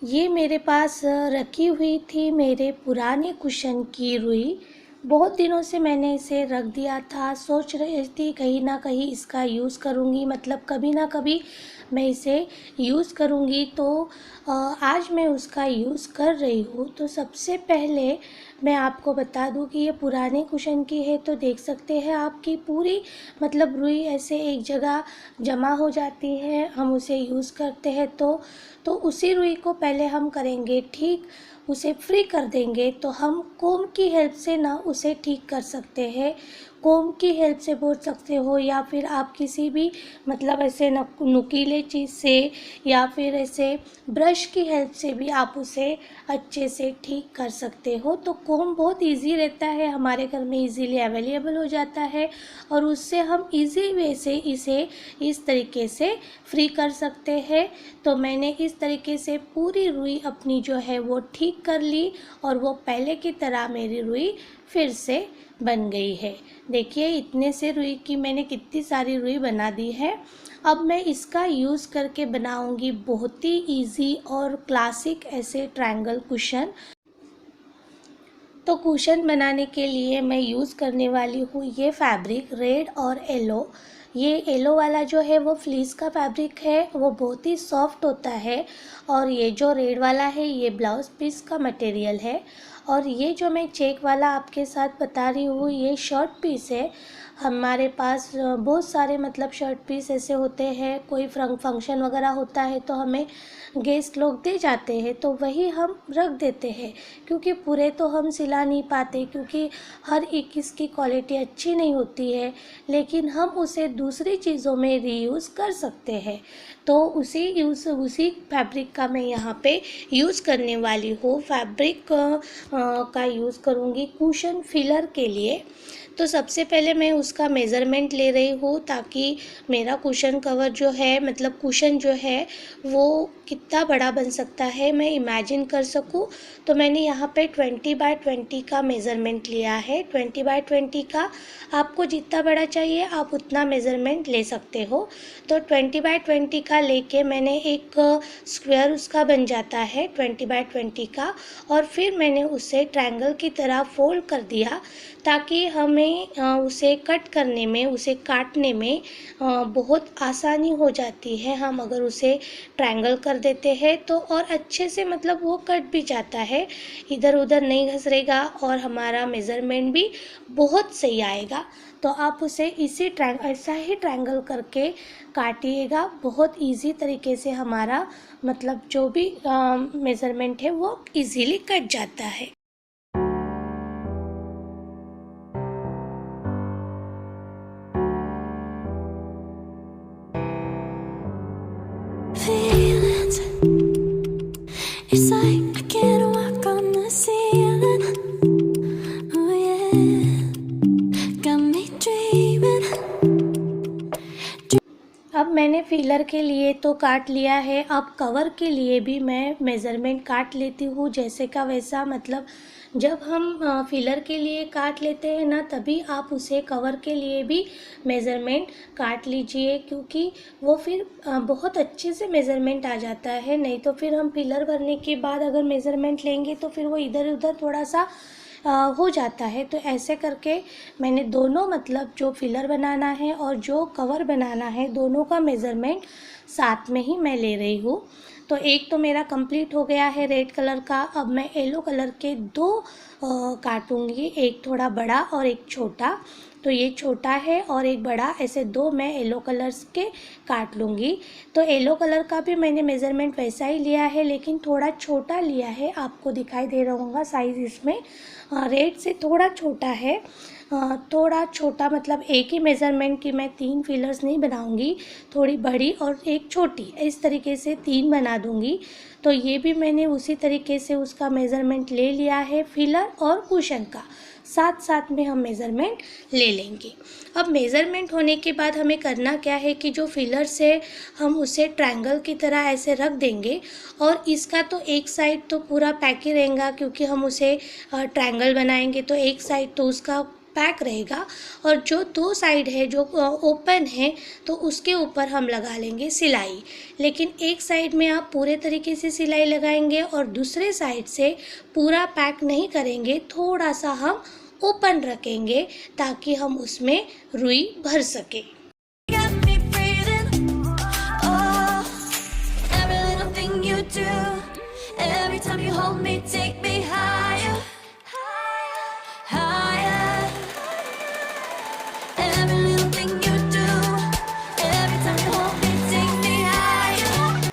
ये मेरे पास रखी हुई थी मेरे पुराने कुशन की रुई। बहुत दिनों से मैंने इसे रख दिया था, सोच रही थी कहीं ना कहीं इसका यूज़ करूँगी, मतलब कभी ना कभी मैं इसे यूज़ करूँगी। तो आज मैं उसका यूज़ कर रही हूँ। तो सबसे पहले मैं आपको बता दूँ कि ये पुराने कुशन की है, तो देख सकते हैं आपकी पूरी मतलब रुई ऐसे एक जगह जमा हो जाती है। हम उसे यूज़ करते हैं तो उसी रुई को पहले हम करेंगे ठीक, उसे फ्री कर देंगे। तो हम कोम की हेल्प से ना उसे ठीक कर सकते हैं। कोम की हेल्प से बोल सकते हो, या फिर आप किसी भी मतलब ऐसे नुकीले चीज़ से या फिर ऐसे ब्रश की हेल्प से भी आप उसे अच्छे से ठीक कर सकते हो। तो कोम बहुत इजी रहता है, हमारे घर में इजीली अवेलेबल हो जाता है और उससे हम इजी वे से इसे इस तरीके से फ्री कर सकते हैं। तो मैंने इस तरीके से पूरी रुई अपनी जो है वो ठीक कर ली और वो पहले की तरह मेरी रुई फिर से बन गई है। देखिए इतने से रुई की मैंने कितनी सारी रुई बना दी है। अब मैं इसका यूज़ करके बनाऊंगी बहुत ही इजी और क्लासिक ऐसे ट्रायंगल कुशन। तो कुशन बनाने के लिए मैं यूज़ करने वाली हूँ ये फैब्रिक रेड और येलो। ये येलो वाला जो है वो फ्लीस का फैब्रिक है, वो बहुत ही सॉफ्ट होता है। और ये जो रेड वाला है ये ब्लाउज पीस का मटेरियल है। और ये जो मैं चेक वाला आपके साथ बता रही हूँ ये शर्ट पीस है। हमारे पास बहुत सारे मतलब शर्ट पीस ऐसे होते हैं, कोई फंक्शन वगैरह होता है तो हमें गेस्ट लोग दे जाते हैं, तो वही हम रख देते हैं क्योंकि पूरे तो हम सिला नहीं पाते, क्योंकि हर एक इसकी क्वालिटी अच्छी नहीं होती है। लेकिन हम उसे दूसरी चीज़ों में रीयूज़ कर सकते हैं। तो उसी फैब्रिक का मैं यहाँ पे यूज़ करने वाली हूँ। फैब्रिक का यूज़ करूँगी कुशन फिलर के लिए। तो सबसे पहले मैं उसका मेज़रमेंट ले रही हूँ ताकि मेरा कुशन कवर जो है मतलब कुशन जो है वो कितना बड़ा बन सकता है मैं इमेजिन कर सकूँ। तो मैंने यहाँ पे 20x20 का मेज़रमेंट लिया है। 20x20 का आपको जितना बड़ा चाहिए आप उतना मेज़रमेंट ले सकते हो। तो 20x20 का लेके मैंने एक स्क्वायर उसका बन जाता है 20x20 का, और फिर मैंने उसे ट्रायंगल की तरह फोल्ड कर दिया ताकि हमें उसे कट करने में उसे काटने में बहुत आसानी हो जाती है। हम अगर उसे ट्रायंगल कर देते हैं तो और अच्छे से मतलब वो कट भी जाता है, इधर उधर नहीं घसरेगा और हमारा मेज़रमेंट भी बहुत सही आएगा। तो आप उसे ऐसा ही ट्रायंगल करके काटिएगा। बहुत इजी तरीके से हमारा मतलब जो भी मेज़रमेंट है वो इजीली कट जाता है। Feelings, it's like I can't walk on the ceiling. Oh yeah, got me dreaming. अब मैंने फिलर के लिए तो काट लिया है, अब कवर के लिए भी मैं मेज़रमेंट काट लेती हूँ जैसे का वैसा। मतलब जब हम फिलर के लिए काट लेते हैं ना तभी आप उसे कवर के लिए भी मेज़रमेंट काट लीजिए, क्योंकि वो फिर बहुत अच्छे से मेज़रमेंट आ जाता है। नहीं तो फिर हम फिलर भरने के बाद अगर मेज़रमेंट लेंगे तो फिर वो इधर उधर थोड़ा सा हो जाता है। तो ऐसे करके मैंने दोनों मतलब जो फिलर बनाना है और जो कवर बनाना है दोनों का मेज़रमेंट साथ में ही मैं ले रही हूँ। तो एक तो मेरा कंप्लीट हो गया है रेड कलर का। अब मैं येलो कलर के दो काटूंगी, एक थोड़ा बड़ा और एक छोटा। तो ये छोटा है और एक बड़ा, ऐसे दो मैं येलो कलर्स के काट लूँगी। तो येलो कलर का भी मैंने मेज़रमेंट वैसा ही लिया है लेकिन थोड़ा छोटा लिया है, आपको दिखाई दे रहा होगा साइज़ इसमें रेड से थोड़ा छोटा है। थोड़ा छोटा मतलब एक ही मेज़रमेंट की मैं 3 फिलर्स नहीं बनाऊंगी, थोड़ी बड़ी और एक छोटी, इस तरीके से 3 बना दूंगी। तो ये भी मैंने उसी तरीके से उसका मेज़रमेंट ले लिया है फिलर और कुशन का, साथ साथ में हम मेज़रमेंट ले लेंगे। अब मेज़रमेंट होने के बाद हमें करना क्या है कि जो फिलर से हम उसे ट्रायंगल की तरह ऐसे रख देंगे, और इसका तो एक साइड तो पूरा पैक ही रहेगा क्योंकि हम उसे ट्रायंगल बनाएंगे, तो एक साइड तो उसका पैक रहेगा। और जो दो साइड है जो ओपन है तो उसके ऊपर हम लगा लेंगे सिलाई। लेकिन एक साइड में आप पूरे तरीके से सिलाई लगाएंगे और दूसरे साइड से पूरा पैक नहीं करेंगे, थोड़ा सा हम ओपन रखेंगे ताकि हम उसमें रुई भर सके। Got me breathing. Oh, every little thing you do, every time you hold me, take me higher, higher. Every little thing you do, every time you hold me, take me higher.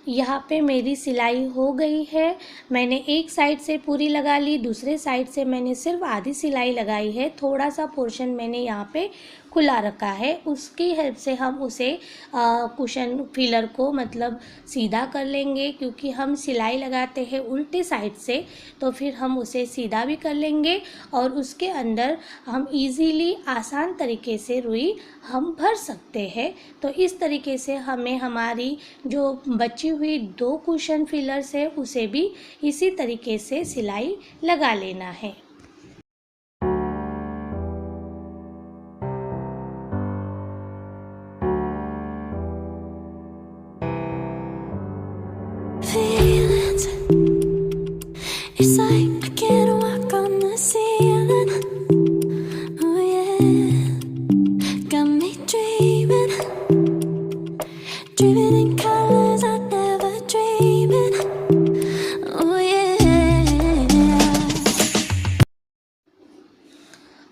यहाँ पे मेरी सिलाई हो गई है। मैंने एक side से पूरी लगा ली, दूसरे साइड से मैंने सिर्फ आधी सिलाई लगाई है। थोड़ा सा पोर्शन मैंने यहाँ पे खुला रखा है, उसकी हेल्प से हम उसे कुशन फिलर को मतलब सीधा कर लेंगे, क्योंकि हम सिलाई लगाते हैं उल्टे साइड से, तो फिर हम उसे सीधा भी कर लेंगे और उसके अंदर हम इजीली आसान तरीके से रुई हम भर सकते हैं। तो इस तरीके से हमें हमारी जो बची हुई 2 कुशन फिलर्स है उसे भी इसी तरीके से सिलाई लगा लेना है। Feelings, it's like I can't walk on the ceiling. Oh yeah, got me dreaming, dreaming in colors I never dreamed. Oh yeah.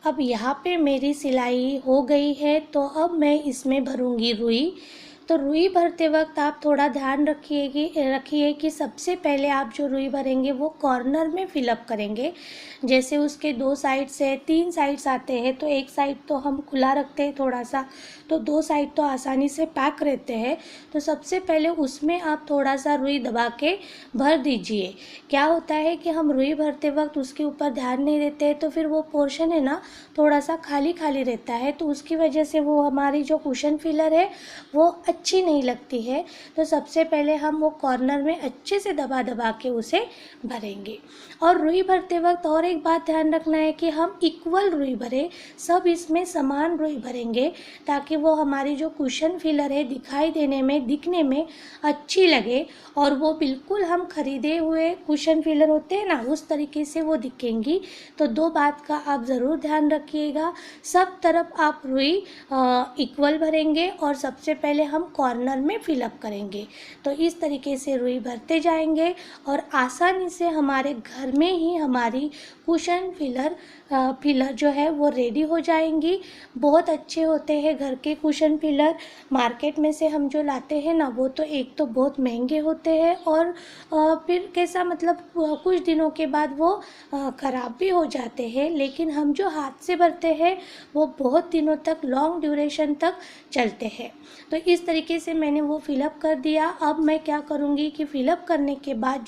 अब यहाँ पे मेरी सिलाई हो गई है, तो अब मैं इसमें भरूंगी रुई। तो रुई भरते वक्त आप थोड़ा ध्यान रखिए कि सबसे पहले आप जो रुई भरेंगे वो कॉर्नर में फिलअप करेंगे। जैसे उसके 2 साइड्स है, 3 साइड्स आते हैं, तो एक साइड तो हम खुला रखते हैं थोड़ा सा, तो 2 साइड तो आसानी से पैक रहते हैं। तो सबसे पहले उसमें आप थोड़ा सा रुई दबा के भर दीजिए। क्या होता है कि हम रुई भरते वक्त उसके ऊपर ध्यान नहीं देते हैं, तो फिर वो पोर्शन है ना थोड़ा सा खाली खाली रहता है, तो उसकी वजह से वो हमारी जो कुशन फिलर है वो अच्छी नहीं लगती है। तो सबसे पहले हम वो कॉर्नर में अच्छे से दबा दबा के उसे भरेंगे। और रुई भरते वक्त और एक बात ध्यान रखना है कि हम इक्वल रुई भरें, सब इसमें समान रुई भरेंगे, ताकि वो हमारी जो कुशन फिलर है दिखने में अच्छी लगे और वो बिल्कुल हम खरीदे हुए कुशन फिलर होते हैं ना उस तरीके से वो दिखेंगी। तो 2 बात का आप ज़रूर ध्यान रखिएगा, सब तरफ आप रुई इक्वल भरेंगे और सबसे पहले हम कॉर्नर में फिलअप करेंगे। तो इस तरीके से रुई भरते जाएंगे और आसानी से हमारे घर में ही हमारी कुशन फिलर जो है वो रेडी हो जाएंगी। बहुत अच्छे होते हैं घर के कुशन फिलर। मार्केट में से हम जो लाते हैं ना वो तो एक तो बहुत महंगे होते हैं और फिर कैसा मतलब कुछ दिनों के बाद वो ख़राब भी हो जाते हैं। लेकिन हम जो हाथ से भरते हैं वो बहुत दिनों तक, लॉन्ग ड्यूरेशन तक चलते हैं। तो इस तरीके से मैंने वो फिलअप कर दिया। अब मैं क्या करूँगी कि फिलअप करने के बाद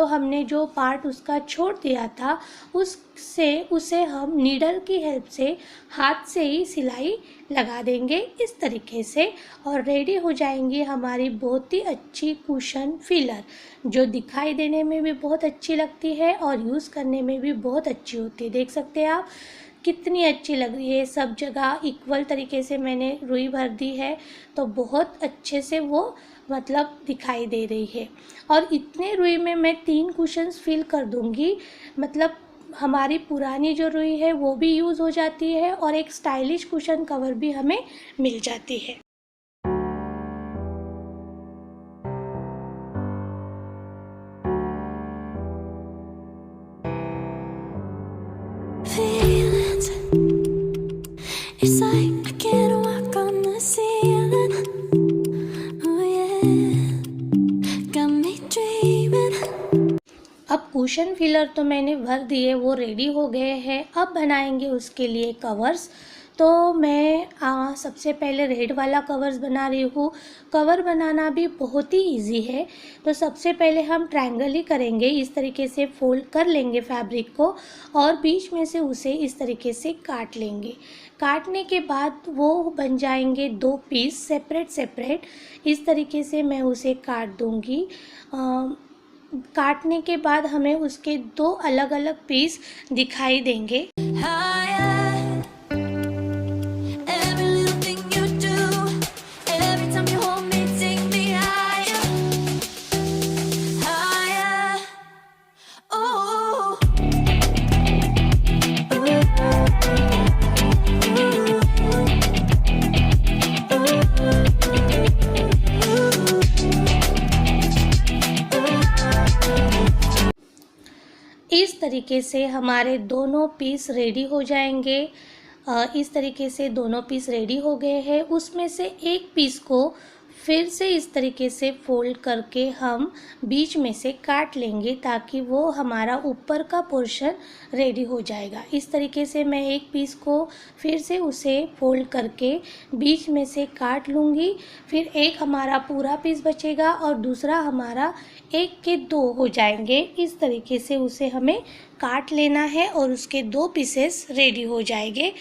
हमने जो पार्ट उसका छोड़ दिया था उसे हम नीडल की हेल्प से हाथ से ही सिलाई लगा देंगे इस तरीके से, और रेडी हो जाएंगी हमारी बहुत ही अच्छी कुशन फिलर, जो दिखाई देने में भी बहुत अच्छी लगती है और यूज़ करने में भी बहुत अच्छी होती है। देख सकते हैं आप कितनी अच्छी लग रही है। सब जगह इक्वल तरीके से मैंने रुई भर दी है, तो बहुत अच्छे से वो मतलब दिखाई दे रही है। और इतने रुई में मैं 3 कुशन्स फिल कर दूंगी, मतलब हमारी पुरानी जो रुई है वो भी यूज़ हो जाती है और एक स्टाइलिश कुशन कवर भी हमें मिल जाती है। Feelings, it's like I can't walk on the ceiling. Oh yeah, got me dreaming. अब कुशन फिलर तो मैंने भर दिए, वो रेडी हो गए हैं। अब बनाएंगे उसके लिए कवर्स। तो मैं सबसे पहले रेड वाला कवर्स बना रही हूँ। कवर बनाना भी बहुत ही इजी है। तो सबसे पहले हम ट्रायंगल ही करेंगे, इस तरीके से फोल्ड कर लेंगे फैब्रिक को और बीच में से उसे इस तरीके से काट लेंगे। काटने के बाद वो बन जाएंगे 2 पीस सेपरेट। इस तरीके से मैं उसे काट दूँगी। काटने के बाद हमें उसके 2 अलग अलग पीस दिखाई देंगे। higher. Every little thing you do, every time you hold me, take me higher, higher. Oh. इस तरीके से हमारे दोनों पीस रेडी हो जाएंगे। इस तरीके से दोनों पीस रेडी हो गए हैं। उसमें से एक पीस को फिर से इस तरीके से फोल्ड करके हम बीच में से काट लेंगे ताकि वो हमारा ऊपर का पोर्शन रेडी हो जाएगा। इस तरीके से मैं एक पीस को फिर से उसे फोल्ड करके बीच में से काट लूँगी। फिर एक हमारा पूरा पीस बचेगा और दूसरा हमारा 1 के 2 हो जाएंगे। इस तरीके से उसे हमें काट लेना है और उसके 2 पीसेस रेडी हो जाएंगे।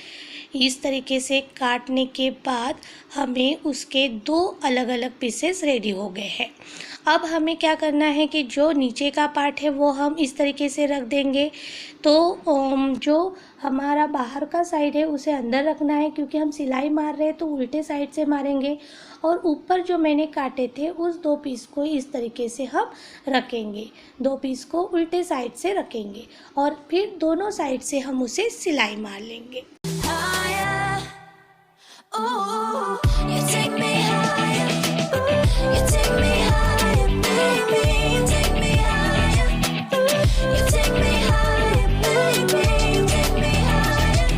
इस तरीके से काटने के बाद हमें उसके 2 अलग अलग पीसेस रेडी हो गए हैं। अब हमें क्या करना है कि जो नीचे का पार्ट है वो हम इस तरीके से रख देंगे। तो जो हमारा बाहर का साइड है उसे अंदर रखना है, क्योंकि हम सिलाई मार रहे हैं तो उल्टे साइड से मारेंगे। और ऊपर जो मैंने काटे थे उस 2 पीस को इस तरीके से हम रखेंगे। 2 पीस को उल्टे साइड से रखेंगे और फिर दोनों साइड से हम उसे सिलाई मार लेंगे। Higher, oh, you take me higher, you take me higher, baby, you take me higher, you take me higher, baby, you take me higher,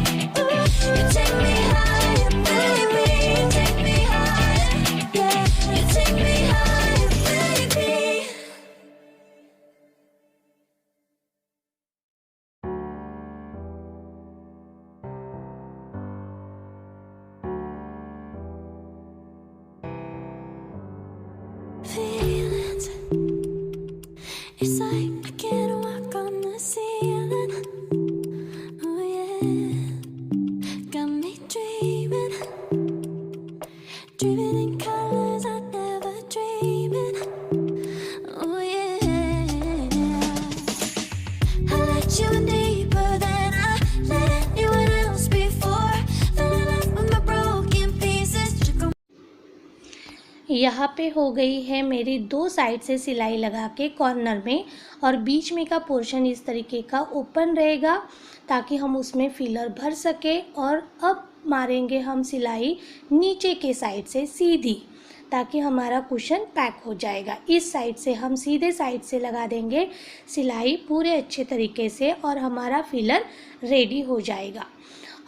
you take me higher, baby, you take me higher, yeah, you take me higher, baby. Feelings, it's like I can't walk on the ceiling. Oh yeah, got me dreaming, dreaming in colors I never dreamed in. Oh yeah, I let you in deeper than I let anyone else before. Fell in love with my broken pieces. यहाँ पे हो गई है मेरी 2 side से सिलाई लगा के कॉर्नर में, और बीच में का पोर्शन इस तरीके का ओपन रहेगा ताकि हम उसमें फिलर भर सके। और अब मारेंगे हम सिलाई नीचे के साइड से सीधी, ताकि हमारा कुशन पैक हो जाएगा। इस साइड से हम सीधे साइड से लगा देंगे सिलाई पूरे अच्छे तरीके से और हमारा फिलर रेडी हो जाएगा।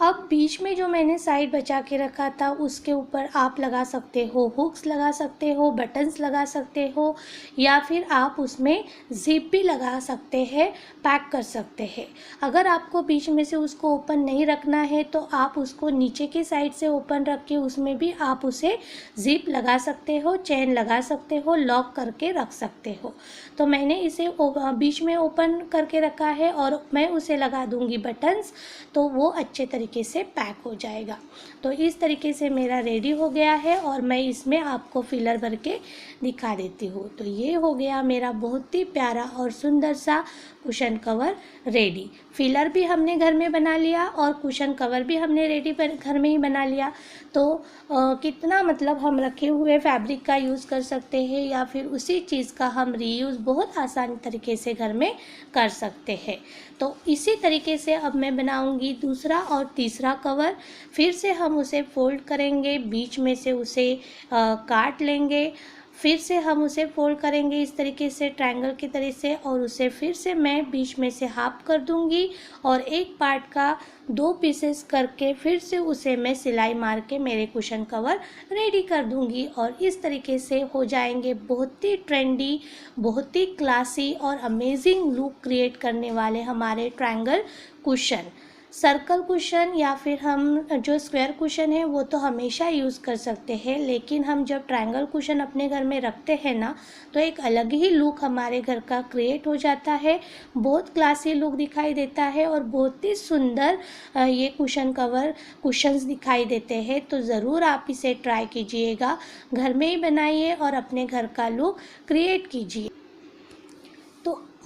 अब बीच में जो मैंने साइड बचा के रखा था उसके ऊपर आप लगा सकते हो हुक्स, लगा सकते हो बटन्स, लगा सकते हो, या फिर आप उसमें जिप भी लगा सकते हैं, पैक कर सकते हैं। अगर आपको बीच में से उसको ओपन नहीं रखना है तो आप उसको नीचे की साइड से ओपन रख के उसमें भी आप उसे जिप लगा सकते हो, चेन लगा सकते हो, लॉक करके रख सकते हो। तो मैंने इसे बीच में ओपन करके रखा है और मैं उसे लगा दूंगी बटन्स, तो वो अच्छे तरीके से पैक हो जाएगा। तो इस तरीके से मेरा रेडी हो गया है और मैं इसमें आपको फिलर भर के दिखा देती हूँ। तो ये हो गया मेरा बहुत ही प्यारा और सुंदर सा कुशन कवर रेडी। फिलर भी हमने घर में बना लिया और कुशन कवर भी हमने रेडी घर में ही बना लिया। तो कितना मतलब हम रखे हुए फैब्रिक का यूज़ कर सकते हैं या फिर उसी चीज़ का हम रीयूज़ बहुत आसान तरीके से घर में कर सकते हैं। तो इसी तरीके से अब मैं बनाऊंगी दूसरा और तीसरा कवर। फिर से हम उसे फोल्ड करेंगे, बीच में से उसे काट लेंगे, फिर से हम उसे फोल्ड करेंगे इस तरीके से ट्रायंगल की तरह से, और उसे फिर से मैं बीच में से हाफ कर दूंगी और एक पार्ट का 2 पीसेस करके फिर से उसे मैं सिलाई मार के मेरे कुशन कवर रेडी कर दूंगी। और इस तरीके से हो जाएंगे बहुत ही ट्रेंडी, बहुत ही क्लासी और अमेजिंग लुक क्रिएट करने वाले हमारे ट्रायंगल कुशन। सर्कल कुशन या फिर हम जो स्क्वायर कुशन है वो तो हमेशा यूज़ कर सकते हैं, लेकिन हम जब ट्रायंगल कुशन अपने घर में रखते हैं ना तो एक अलग ही लुक हमारे घर का क्रिएट हो जाता है, बहुत क्लासी लुक दिखाई देता है और बहुत ही सुंदर ये कुशन कवर कुशन्स दिखाई देते हैं। तो ज़रूर आप इसे ट्राई कीजिएगा, घर में ही बनाइए और अपने घर का लुक क्रिएट कीजिए।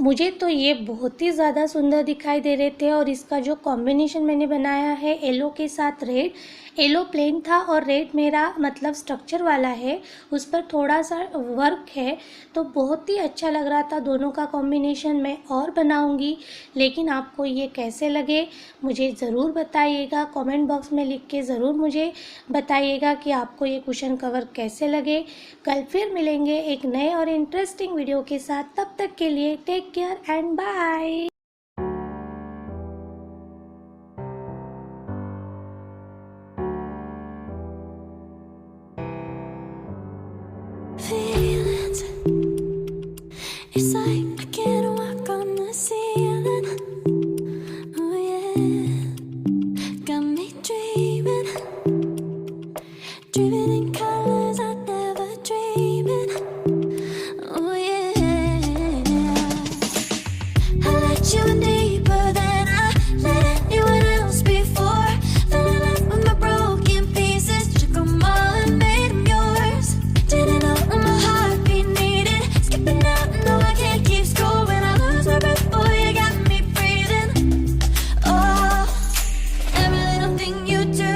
मुझे तो ये बहुत ही ज़्यादा सुंदर दिखाई दे रहे थे। और इसका जो कॉम्बिनेशन मैंने बनाया है येलो के साथ रेड, येलो प्लेन था और रेड मेरा मतलब स्ट्रक्चर वाला है, उस पर थोड़ा सा वर्क है, तो बहुत ही अच्छा लग रहा था। दोनों का कॉम्बिनेशन मैं और बनाऊंगी, लेकिन आपको ये कैसे लगे मुझे ज़रूर बताइएगा। कमेंट बॉक्स में लिख के ज़रूर मुझे बताइएगा कि आपको ये कुशन कवर कैसे लगे। कल फिर मिलेंगे एक नए और इंटरेस्टिंग वीडियो के साथ। तब तक के लिए take care and bye. Feelings, it's like I can't walk on the ceiling. Oh yeah, got me dreaming, dreaming in colors I never dreamed in. Oh yeah, I let you in deeper than I let anyone else before. Fell in love with my broken pieces, took them all and made them yours. Didn't know my heartbeat needed skipping out, no I can't keep score when I lose my breath. Boy, you got me breathing. Oh, every little thing you do,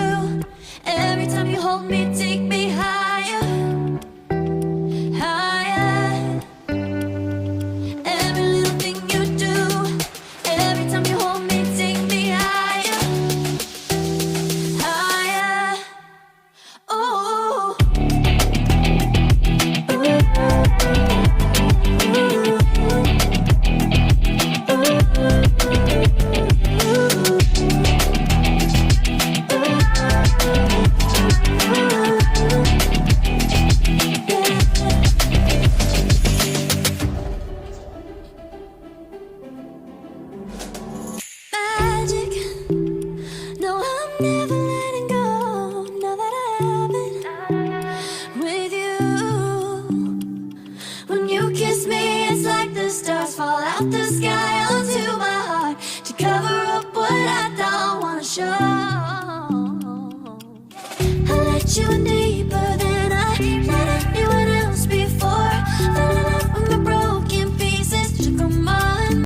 every time you hold me, take me higher, higher. Every little thing you do, every time you hold me, take me higher, higher. Oh. Magic, no, I'm never letting go. Now that I have it with you. When you kiss me, it's like the stars fall out the sky onto my heart to cover up what I don't wanna show. I let you in deeper